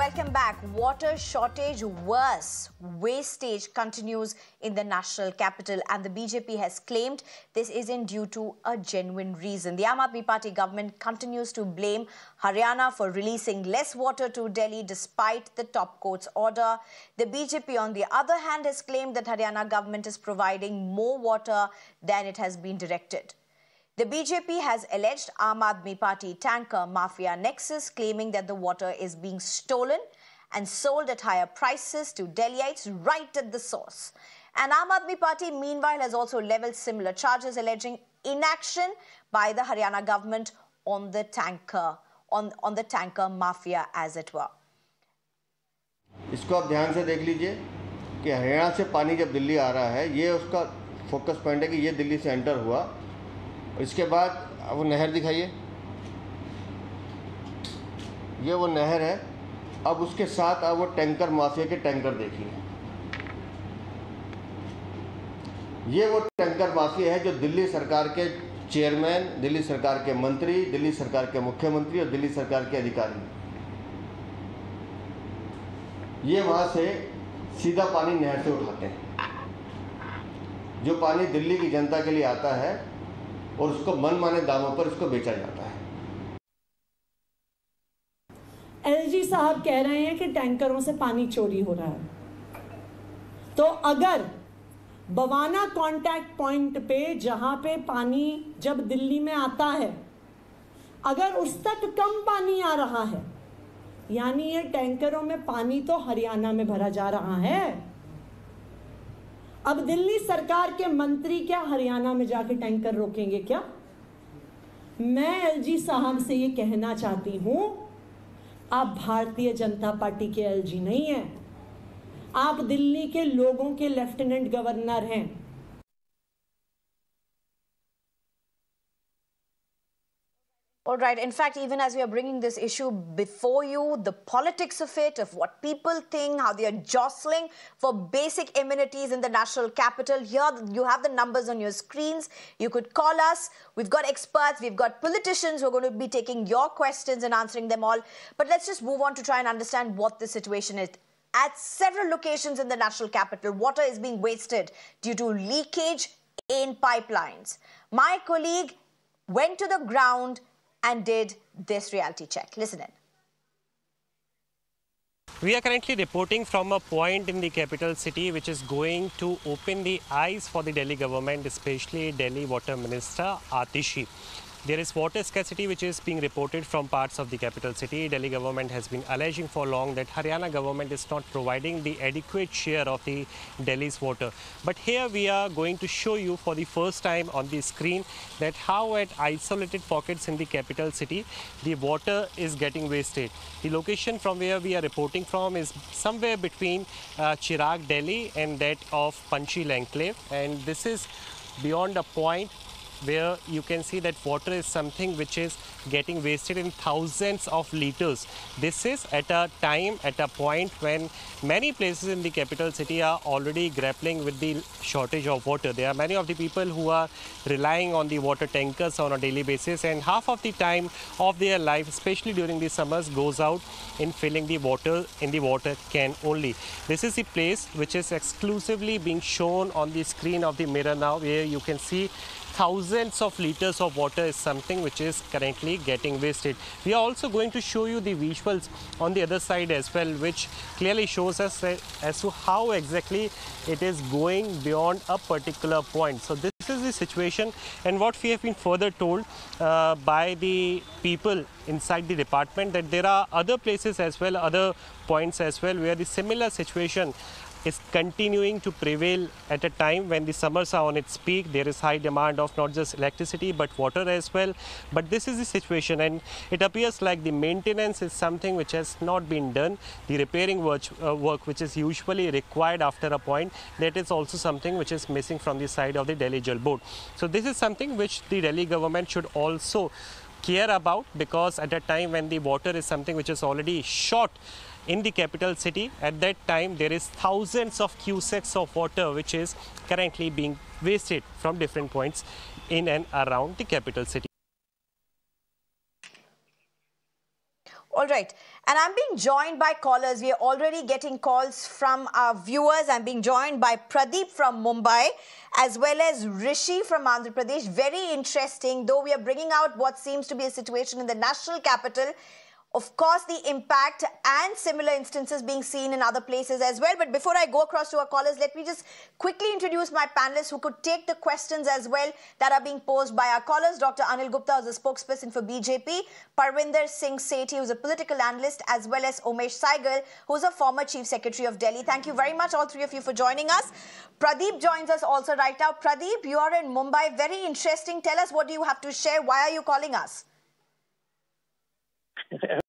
Welcome back. Water shortage worse. Wastage continues in the national capital, and the BJP has claimed this isn't due to a genuine reason. The Aam Aadmi Party government continues to blame Haryana for releasing less water to Delhi despite the top court's order. The BJP, on the other hand, has claimed that Haryana government is providing more water than it has been directed. The BJP has alleged Aam Aadmi Party tanker mafia nexus, claiming that the water is being stolen and sold at higher prices to Delhiites right at the source. And Aam Aadmi Party, meanwhile, has also levelled similar charges, alleging inaction by the Haryana government on the tanker, on the tanker mafia, as it were. इसको आप ध्यान से देख लीजिए कि हरियाणा से पानी जब दिल्ली आ रहा है, ये उसका फोकस पॉइंट है कि ये दिल्ली से एंटर हुआ। इसके बाद वो नहर दिखाइए, ये वो नहर है। अब उसके साथ अब वो टैंकर माफिया के टैंकर देखिए, ये वो टैंकर माफिया है जो दिल्ली सरकार के चेयरमैन, दिल्ली सरकार के मंत्री, दिल्ली सरकार के मुख्यमंत्री और दिल्ली सरकार के अधिकारी, ये वहाँ से सीधा पानी नहर से उठाते हैं। जो पानी दिल्ली की जनता के लिए आता है और उसको मनमाने दामों पर इसको बेचा जाता है। एलजी साहब कह रहे हैं कि टैंकरों से पानी चोरी हो रहा है, तो अगर बवाना कांटेक्ट पॉइंट पे जहां पे पानी जब दिल्ली में आता है, अगर उस तक कम पानी आ रहा है, यानी ये टैंकरों में पानी तो हरियाणा में भरा जा रहा है। अब दिल्ली सरकार के मंत्री क्या हरियाणा में जाके टैंकर रोकेंगे क्या? मैं एलजी साहब से ये कहना चाहती हूं, आप भारतीय जनता पार्टी के एलजी नहीं हैं, आप दिल्ली के लोगों के लेफ्टिनेंट गवर्नर हैं। All right. In fact, even as we are bringing this issue before you, the politics of it, of what people think, how they are jostling for basic amenities in the national capital. Here, you have the numbers on your screens. You could call us. We've got experts. We've got politicians who are going to be taking your questions and answering them all. But let's just move on to try and understand what the situation is. At several locations in the national capital, water is being wasted due to leakage in pipelines. My colleague went to the ground and did this reality check. Listen in. We are currently reporting from a point in the capital city which is going to open the eyes for the Delhi government, especially Delhi Water Minister Atishi. There is water scarcity which is being reported from parts of the capital city. Delhi government has been alleging for long that Haryana government is not providing the adequate share of the Delhi's water. But here we are going to show you for the first time on the screen that how at isolated pockets in the capital city the water is getting wasted. The location from where we are reporting from is somewhere between Chirag, Delhi and that of Panchsheel Enclave, and this is beyond a point where you can see that water is something which is getting wasted in thousands of liters. This is at a time, at a point when many places in the capital city are already grappling with the shortage of water. There are many of the people who are relying on the water tankers on a daily basis, and half of the time of their life, especially during the summers, goes out in filling the water in the water can only. This is the place which is exclusively being shown on the screen of the mirror now, where you can see thousands of liters of water is something which is currently getting wasted. We are also going to show you the visuals on the other side as well, which clearly shows us as to how exactly it is going beyond a particular point. So this is the situation, and what we have been further told by the people inside the department, that there are other places as well, other points as well, where the similar situation is continuing to prevail at a time when the summers are on its peak. There is high demand of not just electricity but water as well. But this is the situation, and it appears like the maintenance is something which has not been done. The repairing work which is usually required after a point, that is also something which is missing from the side of the Delhi Jal Board. So this is something which the Delhi government should also care about, because at a time when the water is something which is already short in the capital city, at that time there is thousands of cusecs of water which is currently being wasted from different points in and around the capital city. All right. And I'm being joined by callers. We are already getting calls from our viewers. I'm being joined by Pradeep from Mumbai as well as Rishi from Andhra Pradesh. Very interesting, though we are bringing out what seems to be a situation in the national capital. Of course, the impact and similar instances being seen in other places as well. But before I go across to our callers, let me just quickly introduce my panelists who could take the questions as well that are being posed by our callers. Dr. Anil Gupta, who's a spokesperson for BJP, Parvinder Singh Sethi, who's a political analyst, as well as Umesh Saigal, who's a former Chief Secretary of Delhi. Thank you very much, all three of you, for joining us. Pradeep joins us also right now. Pradeep, you are in Mumbai. Very interesting. Tell us, what do you have to share? Why are you calling us?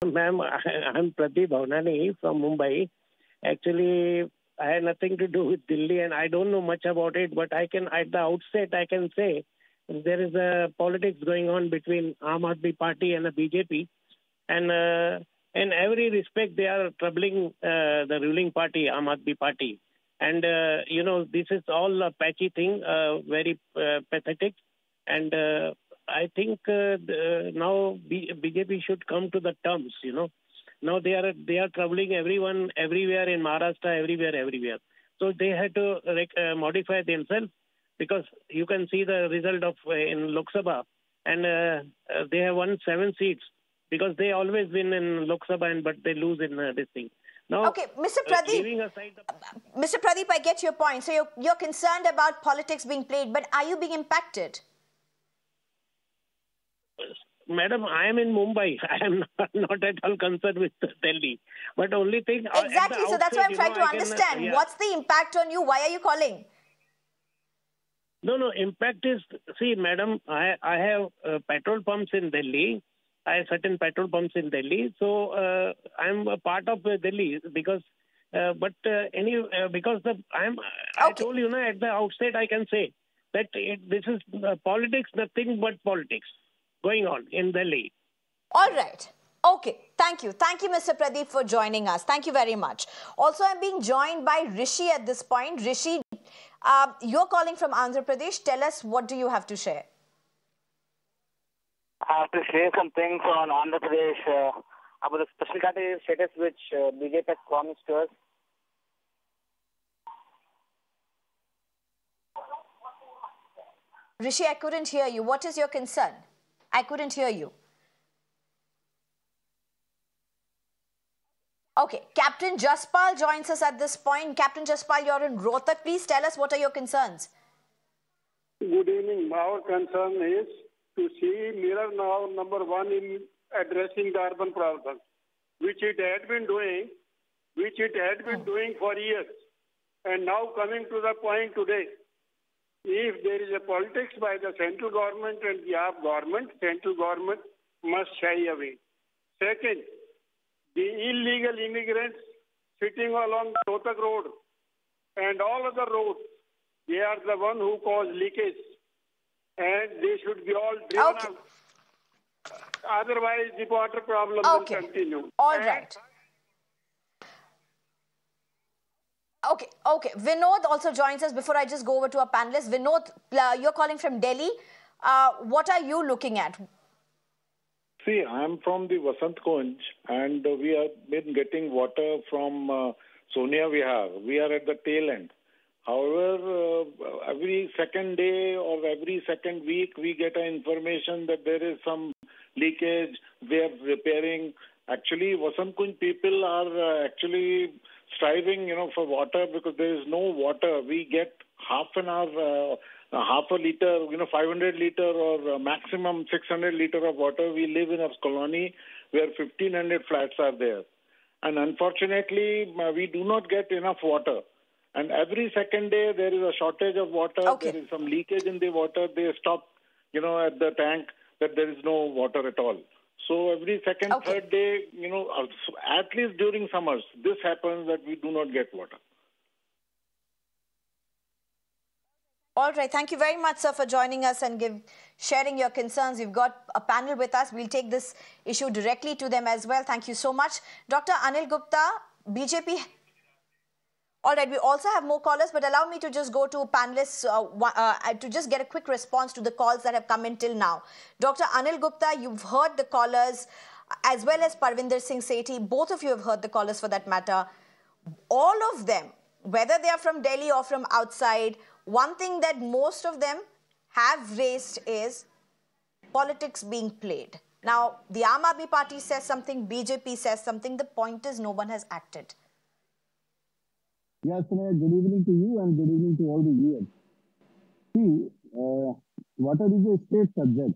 Ma'am, I'm Pradeep Bhavnani from Mumbai. Actually, I had nothing to do with Delhi and I don't know much about it, but I can, at the outset, I can say there is a politics going on between Aam Aadmi Party and the BJP. And in every respect, they are troubling the ruling party, Aam Aadmi Party. And, this is all a patchy thing, very pathetic. And I think now BJP should come to the terms, Now they are troubling everyone, everywhere in Maharashtra, everywhere. So they had to modify themselves, because you can see the result of in Lok Sabha, and they have won 7 seats, because they always win in Lok Sabha, but they lose in this thing. Now, okay, Mr. Pradeep, Mr. Pradeep, I get your point. So you're concerned about politics being played, but are you being impacted? Madam, I am in Mumbai. I am not at all concerned with Delhi. But only thing... Exactly. So that's what I'm trying to understand. What's the impact on you? Why are you calling? No. Impact is... See, madam, I have petrol pumps in Delhi. I have certain petrol pumps in Delhi. So I'm a part of Delhi because... because I told you, at the outset, I can say that this is politics, nothing but politics going on in Delhi. All right. Okay. Thank you. Thank you, Mr. Pradeep, for joining us. Thank you very much. Also, I'm being joined by Rishi at this point. Rishi, you're calling from Andhra Pradesh. Tell us, what do you have to share? I have to share some things on Andhra Pradesh about the special category status which BJP has promised to us. Rishi, I couldn't hear you. What is your concern? I couldn't hear you. Okay, Captain Jaspal joins us at this point. Captain Jaspal, you're in Rohtak. Please tell us, what are your concerns? Good evening. Our concern is to see Mirror now number 1 in addressing the urban problem, which it had been doing for years. And now coming to the point today, if there is a politics by the central government and the AAP government, central government must shy away. Second, the illegal immigrants sitting along the Rohtak Road and all other roads, they are the one who cause leakage, and they should be all driven out. Otherwise, the water problem will continue. All right. Okay. Vinod also joins us. Before I just go over to our panelists, Vinod, you're calling from Delhi. What are you looking at? See, I'm from the Vasant Kunj, and we have been getting water from Sonia Vihar. We are at the tail end. However, every second day or every second week, we get information that there is some leakage. They are repairing. Actually, Vasant Kunj people are actually striving, for water, because there is no water. We get half an hour, half a liter, 500 liter or maximum 600 liter of water. We live in a colony where 1,500 flats are there. And unfortunately, we do not get enough water. And every second day, there is a shortage of water. Okay. There is some leakage in the water. They stop, at the tank that there is no water at all. So every second, third day, at least during summers, this happens that we do not get water. All right. Thank you very much, sir, for joining us and sharing your concerns. You've got a panel with us. We'll take this issue directly to them as well. Thank you so much. Dr. Anil Gupta, BJP. All right, we also have more callers, but allow me to just go to panelists to just get a quick response to the calls that have come in till now. Dr. Anil Gupta, you've heard the callers. as well as Parvinder Singh Sethi, both of you have heard the callers for that matter. All of them, whether they are from Delhi or from outside, one thing that most of them have raised is politics being played. Now, the Aam Aadmi Party says something, BJP says something. The point is no one has acted. Yes, good evening to you and good evening to all the viewers. See, water is a state subject.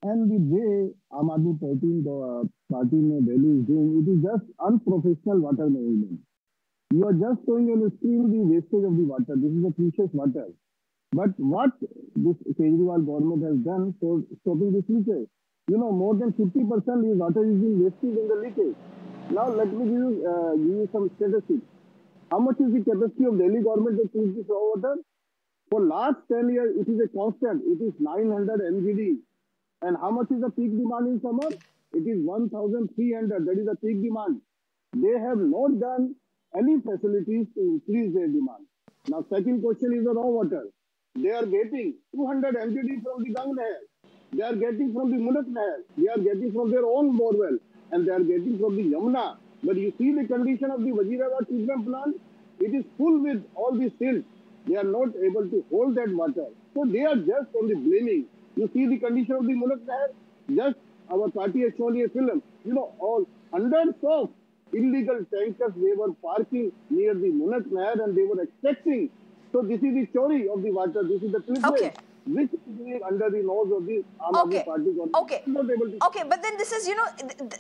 And the way Aam Aadmi Party in Delhi is doing, it is just unprofessional water management. You are just showing on the screen the wastage of the water. This is a precious water. But what this Kejriwal government has done for stopping this leakage, you know, more than 50% of water is being wasted in the leakage. Now, let me give you some statistics. How much is the capacity of Delhi government to treat this raw water? For last 10 years, it is a constant. It is 900 MGD. And how much is the peak demand in summer? It is 1,300. That is the peak demand. They have not done any facilities to increase their demand. Now, second question is the raw water. They are getting 200 MGD from the Gang Nehar. They are getting from the Munak Nehar. They are getting from their own borewell. And they are getting from the Yamuna. But you see the condition of the Wazirabad treatment plant? It is full with all the silt. They are not able to hold that water. So they are just on the blaming. You see the condition of the Munak Nehar? Just our party has shown a film. You know, all hundreds of illegal tankers, they were parking near the Munak Nehar and they were expecting. So this is the story of the water. This is the privilege. Which is under the nose of the Aam Aadmi Party government. Okay, but then this is, you know,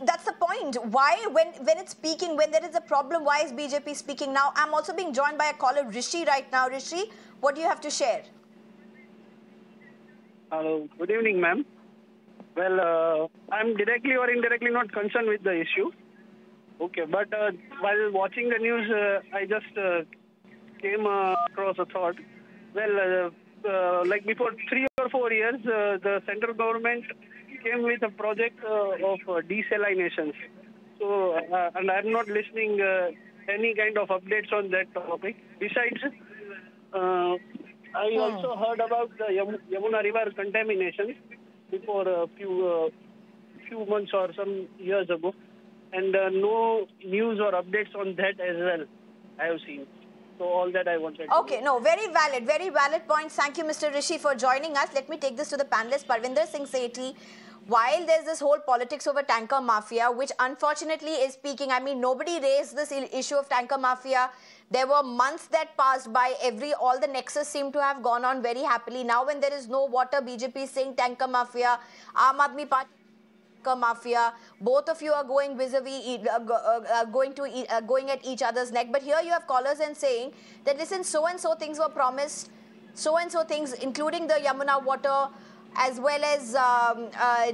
that's the point. Why, when it's speaking, when there is a problem, why is BJP speaking now? I'm also being joined by a caller, Rishi, right now. Rishi, what do you have to share? Good evening, ma'am. Well, I'm directly or indirectly not concerned with the issue. Okay, but while watching the news, I just came across a thought. Well, like before 3 or 4 years, the central government came with a project of desalination. So, and I'm not listening any kind of updates on that topic. Besides, I also heard about the Yamuna River contamination before a few months or some years ago, and no news or updates on that as well I have seen. So all that I wanted to Okay, no, very valid points. Thank you, Mr. Rishi, for joining us. Let me take this to the panelists. Parvinder Singh Sethi, while there's this whole politics over tanker mafia, which unfortunately is peaking, I mean, nobody raised this issue of tanker mafia. There were months that passed by, all the nexus seemed to have gone on very happily. Now when there is no water, BJP is saying tanker mafia, Aam Aadmi Party mafia, both of you are going vis-a-vis, going at each other's neck. But here you have callers and saying that, listen, so and so things were promised, so and so things, including the Yamuna water, as well as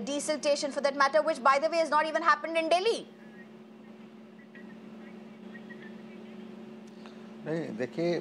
desiltation for that matter, which by the way has not even happened in Delhi. नहीं, देखिए,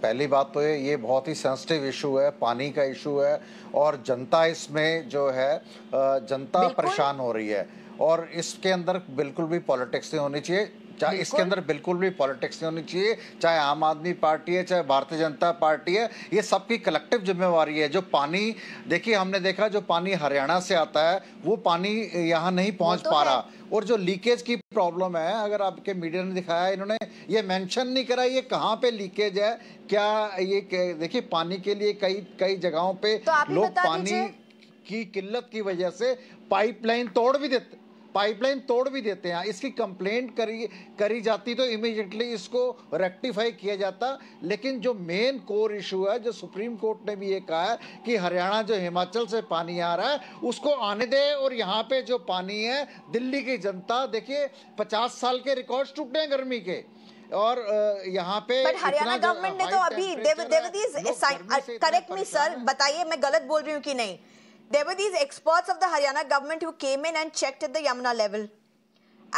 पहली बात तो ये बहुत ही sensitive issue है, पानी का इशू है और जनता इसमें जो है जनता परेशान हो रही है और इसके अंदर बिल्कुल भी पॉलिटिक्स नहीं होनी चाहिए। चाहे इसके अंदर बिल्कुल भी पॉलिटिक्स नहीं होनी चाहिए, चाहे आम आदमी पार्टी है, चाहे भारतीय जनता पार्टी है, ये सबकी कलेक्टिव जिम्मेवारी है। जो पानी, देखिए हमने देखा जो पानी हरियाणा से आता है वो पानी यहाँ नहीं पहुँच पा रहा, और जो लीकेज की प्रॉब्लम है, अगर आपके मीडिया ने दिखाया, इन्होंने ये मेंशन नहीं करा ये कहाँ पे लीकेज है, क्या ये देखिए पानी के लिए कई जगहों पे लोग पानी की किल्लत की वजह से पाइपलाइन तोड़ भी देते हैं। इसकी कंप्लेंट करी जाती तो इमीडिएटली इसको रेक्टिफाई किया जाता, लेकिन जो मेन कोर इशू है, जो सुप्रीम कोर्ट ने भी ये कहा है कि हरियाणा जो हिमाचल से पानी आ रहा है उसको आने दे, और यहाँ पे जो पानी है दिल्ली की जनता, देखिए 50 साल के रिकॉर्ड्स टूटे हैं गर्मी के, और यहाँ पे हरियाणा गवर्नमेंट ने तो अभी करेक्ट मी सर, बताइए मैं गलत बोल रही हूँ कि नहीं, there were these experts of the Haryana government who came in and checked at the Yamuna level,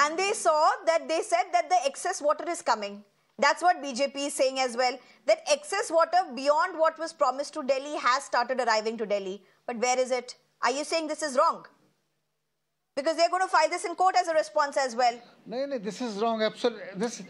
and they said that the excess water is coming. That's what BJP is saying as well, that excess water beyond what was promised to Delhi has started arriving to Delhi. But where is it? Are you saying this is wrong? Because they're going to file this in court as a response as well. No, this is wrong. Absolutely.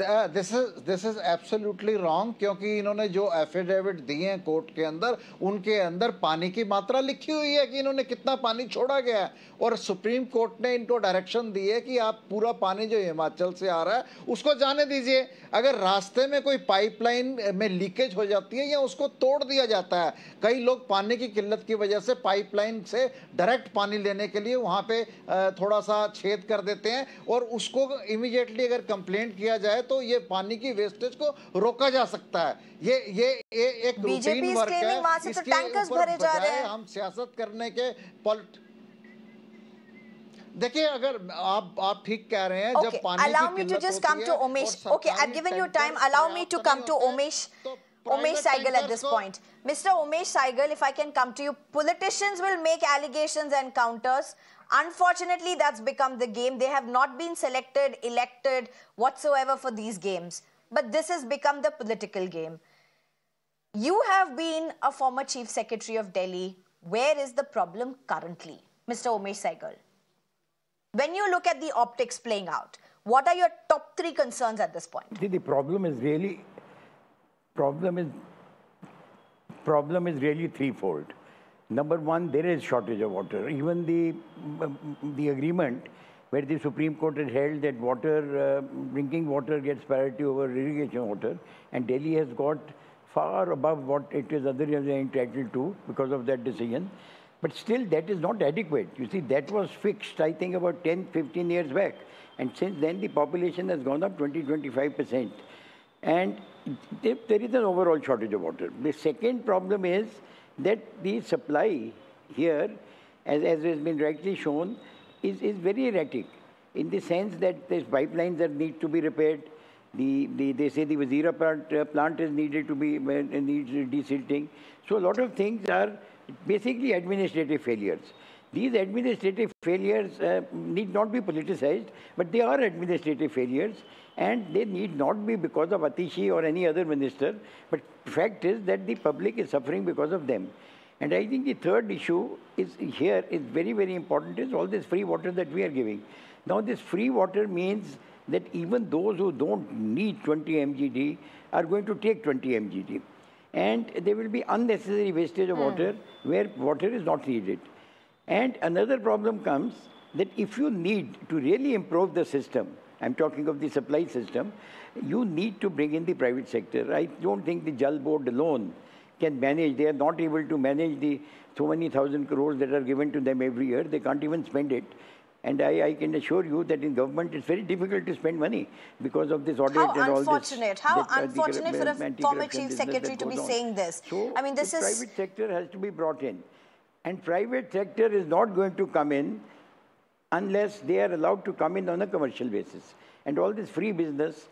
This is absolutely wrong, क्योंकि इन्होंने जो affidavit दिए हैं court के अंदर, उनके अंदर पानी की मात्रा लिखी हुई है कि इन्होंने कितना पानी छोड़ा गया है, और सुप्रीम कोर्ट ने इनको डायरेक्शन दी है कि आप पूरा पानी जो हिमाचल से आ रहा है उसको जाने दीजिए। अगर रास्ते में कोई पाइपलाइन में लीकेज हो जाती है या उसको तोड़ दिया जाता है, कई लोग पानी की किल्लत की वजह से पाइपलाइन से डायरेक्ट पानी लेने के लिए वहां पे थोड़ा सा छेद कर देते हैं, और उसको इमीडिएटली अगर कंप्लेंट किया जाए तो ये पानी की वेस्टेज को रोका जा सकता है। ये एक रूटीन वर्क है, इसके ऊपर बजाय हम सियासत करने के देखिए, अगर आप ठीक कह रहे हैं, जब पानी allow me to just come to Umesh. Okay, I've given you time. Allow me to come to Umesh Saigal at this point. Mr. Umesh Saigal, if I can come to you, politicians will make allegations and counters. Unfortunately, that's become the game. They have not been selected, elected, whatsoever for these games. But this has become the political game. You have been a former Chief Secretary of Delhi. Where is the problem currently? Mr. Umesh Saigal. When you look at the optics playing out, what are your top 3 concerns at this point? See, the problem is really threefold. Number one, there is shortage of water. Even the agreement where the Supreme Court has held that drinking water gets priority over irrigation water, and Delhi has got far above what it is otherwise entitled to because of that decision. But still, that is not adequate. You see, that was fixed, I think, about 10-15 years back. And since then, the population has gone up 20-25%. And there is an overall shortage of water. The second problem is that the supply here, as has been rightly shown, is very erratic, in the sense that there's pipelines that need to be repaired. They say the Wazira plant is needed to be needs desilting. So a lot of things are basically administrative failures. These administrative failures need not be politicized, but they are administrative failures, and they need not be because of Atishi or any other minister, but the fact is that the public is suffering because of them. And I think the third issue is very, very important, is all this free water that we are giving. Now this free water means that even those who don't need 20 MGD are going to take 20 MGD. And there will be unnecessary wastage of water where water is not needed. And another problem comes that if you need to really improve the system, I'm talking of the supply system, you need to bring in the private sector. I don't think the Jal Board alone can manage. They are not able to manage the so many thousand crores that are given to them every year. They can't even spend it. And I can assure you that in government it's very difficult to spend money because of this audit and all this. How unfortunate for a former Chief Secretary to be saying this. So I mean, this is... private sector has to be brought in. And private sector is not going to come in unless they are allowed to come in on a commercial basis. And all this free business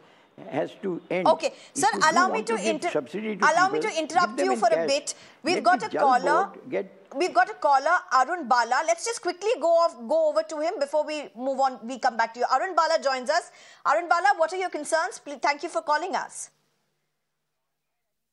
has to end. Okay, sir, allow me to interrupt you for a bit. We've got a caller. We've got a caller, Arun Bala. Let's just quickly go over to him before we move on. We come back to you. Arun Bala joins us. Arun Bala, what are your concerns? Please, thank you for calling us.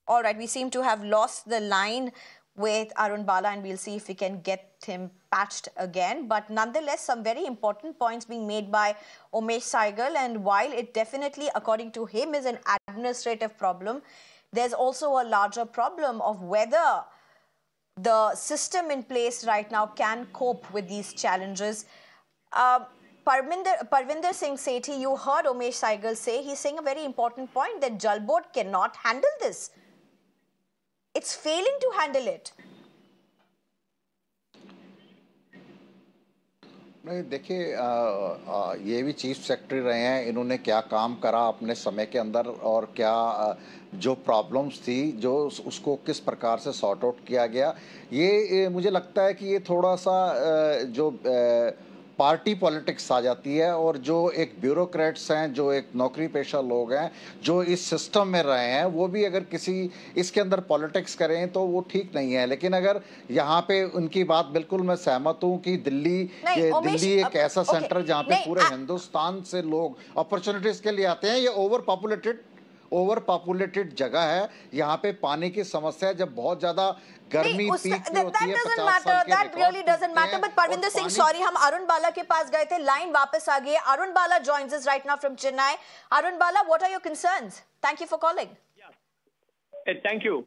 All right, we seem to have lost the line with Arun Bala, and we'll see if we can get him patched again. But nonetheless, some very important points being made by Umesh Saigal. And while it definitely, according to him, is an administrative problem, there's also a larger problem of whether the system in place right now can cope with these challenges. Parvinder Singh Sethi, you heard Umesh Saigal say, he's saying a very important point that Jal Board cannot handle this. It's failing to handle it. नहीं, देखिए, ये भी chief secretary रहे हैं, इन्होंने क्या काम करा अपने समय के अंदर और क्या जो प्रॉब्लम्स थी जो उसको किस प्रकार से सॉर्ट आउट किया गया, ये मुझे लगता है कि ये थोड़ा सा जो पार्टी पॉलिटिक्स आ जाती है, और जो एक ब्यूरोक्रेट्स हैं, जो एक नौकरी पेशा लोग हैं, जो इस सिस्टम में रहे हैं, वो भी अगर किसी इसके अंदर पॉलिटिक्स करें तो वो ठीक नहीं है। लेकिन अगर यहाँ पे उनकी बात बिल्कुल मैं सहमत हूँ कि दिल्ली एक ऐसा सेंटर जहाँ पे पूरे हिंदुस्तान से लोग अपॉर्चुनिटीज के लिए आते हैं, ये ओवर पॉपुलेटेड ओवर पॉपुलेटेड जगह है, यहाँ पे पानी की समस्या है। जब बहुत ज्यादा गर्मी पीक में होती है, 50 साल के that really doesn't matter. But Parvinder Singh, sorry, हम अरुण बाला के पास गए थे, लाइन वापस आ गई है। अरुण बाला joins us right now from Chennai. Arun Bala, what are your concerns? Thank you for calling. Thank you.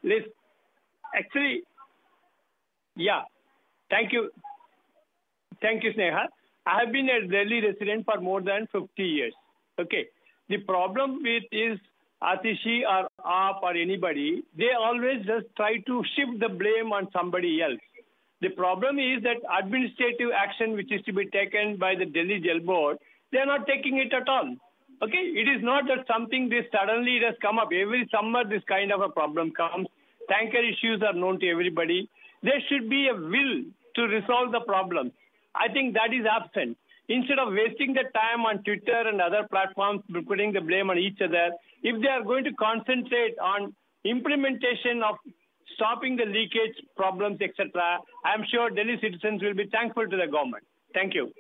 Listen, actually, yeah, thank you. Thank you, Sneha. I have been a Delhi resident for more than 50 years. Okay. The problem with is Atishi or AAP or anybody, they always just try to shift the blame on somebody else. The problem is that administrative action which is to be taken by the Delhi Jal Board, they are not taking it at all. Okay, it is not that something this suddenly it has come up. Every summer this kind of a problem comes. Tanker issues are known to everybody. There should be a will to resolve the problem. I think that is absent. Instead of wasting the time on Twitter and other platforms, putting the blame on each other, if they are going to concentrate on implementation of stopping the leakage problems, etc., I am sure Delhi citizens will be thankful to the government. Thank you.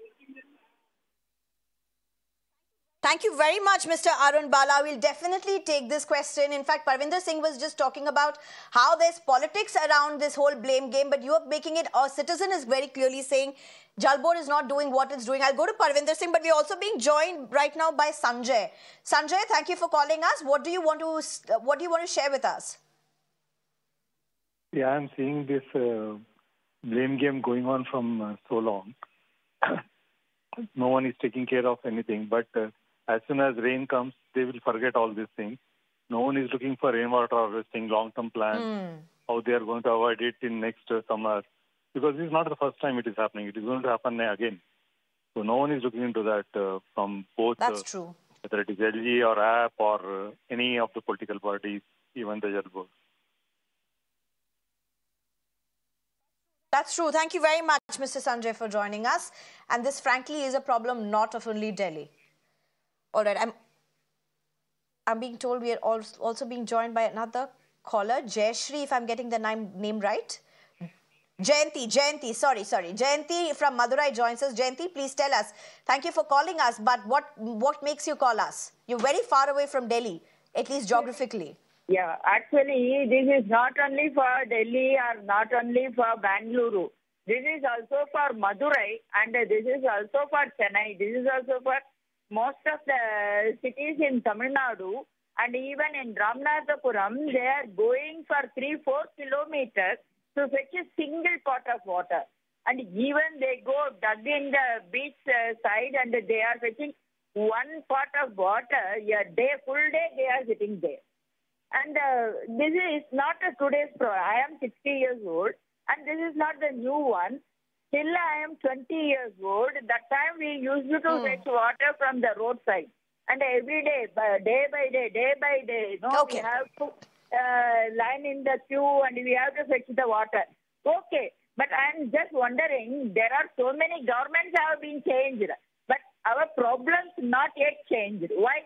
Thank you very much, Mr. Arun Bala. We'll definitely take this question. In fact, Parvinder Singh was just talking about how there's politics around this whole blame game, but you are making it, a citizen is very clearly saying Jal Board is not doing what it's doing. I'll go to Parvinder Singh, but we're also being joined right now by Sanjay. Sanjay, thank you for calling us. What do you want to share with us? Yeah, I'm seeing this blame game going on from so long. No one is taking care of anything, but as soon as rain comes, they will forget all these things. No one is looking for rainwater harvesting, long-term plans, how they are going to avoid it in next summer. Because this is not the first time it is happening. It is going to happen again. So no one is looking into that from both. That's true. Whether it is LG or AAP or any of the political parties, even the Jal Board. That's true. Thank you very much, Mr. Sanjay, for joining us. And this, frankly, is a problem not of only Delhi. All right, I'm being told we are also being joined by another caller, Jayashri, if I'm getting the name right. Jayanti, sorry. Jayanti from Madurai joins us. Jayanti, please tell us. Thank you for calling us, but what makes you call us? You're very far away from Delhi, at least geographically. Yeah, actually, this is not only for Delhi or not only for Bangalore. This is also for Madurai and this is also for Chennai. This is also for most of the cities in Tamil Nadu and even in Ramanathapuram. They are going for 3-4 kilometers to fetch a single pot of water. And even they go dug in the beach side and they are fetching one pot of water a day, full day they are sitting there. And this is not a today's problem. I am 60 years old and this is not the new one. Till I am 20 years old. That time we used to fetch water from the roadside. And every day, day by day, we have to line in the queue and we have to fetch the water. Okay, but I am just wondering, there are so many governments have been changed, but our problems not yet changed. Why?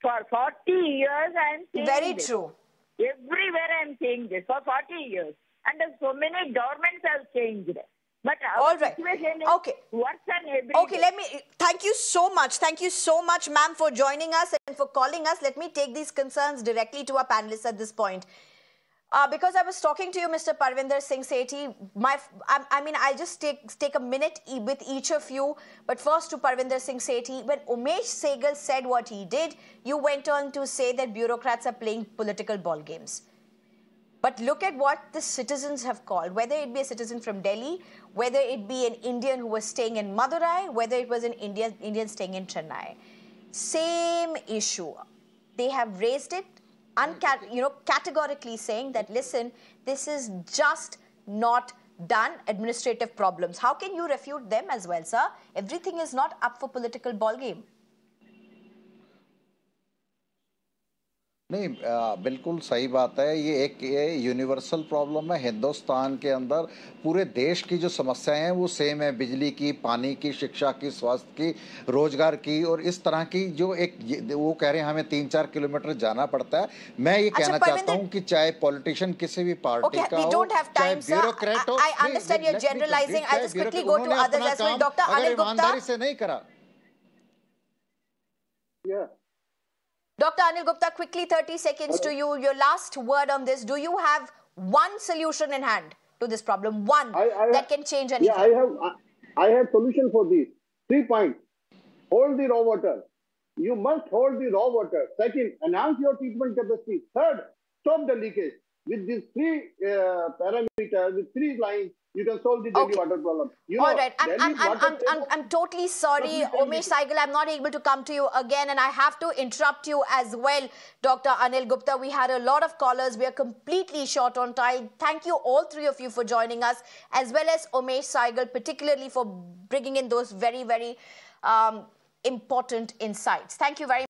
For 40 years I am saying Very this. true. Everywhere I am saying this for 40 years. And so many governments have changed. But all right. Situation is worse than every day. Thank you so much. Thank you so much, ma'am, for joining us and for calling us. Let me take these concerns directly to our panelists at this point. Because I was talking to you, Mr. Parvinder Singh Sethi, I'll just take a minute with each of you. But first to Parvinder Singh Sethi, when Umesh Sehgal said what he did, you went on to say that bureaucrats are playing political ball games. But look at what the citizens have called, whether it be a citizen from Delhi, whether it be an Indian who was staying in Madurai, whether it was an Indian staying in Chennai. Same issue. They have raised it, categorically saying that, listen, this is just not done, administrative problems. How can you refute them as well, sir? Everything is not up for political ball game. नहीं, बिल्कुल सही बात है। ये universal problem है हिंदुस्तान के अंदर। पूरे देश की जो समस्याएं हैं वो सेम है, बिजली की, पानी की, शिक्षा की, स्वास्थ्य की, रोजगार की, और इस तरह की जो वो कह रहे हैं हमें 3-4 किलोमीटर जाना पड़ता है। मैं ये कहना चाहता हूँ कि चाहे पॉलिटिशियन किसी भी पार्टी का हो, चाहे ब्यूरोक्रेट हो, अगर ईमानदारी से नहीं करा। Dr. Anil Gupta, quickly 30 seconds to you. Your last word on this. Do you have one solution in hand to this problem? One that can change anything? Yeah, I have solution for this. 3 points. Hold the raw water. You must hold the raw water. Second, enhance your treatment capacity. Third, stop the leakage. With these 3 parameters, with 3 lines, you can solve the Delhi water problem. All right. I'm totally sorry, Umesh Saigal. I'm not able to come to you again, and I have to interrupt you as well, Dr. Anil Gupta. We had a lot of callers. We are completely short on time. Thank you, all 3 of you, for joining us, as well as Umesh Saigal, particularly for bringing in those very, very important insights. Thank you very much.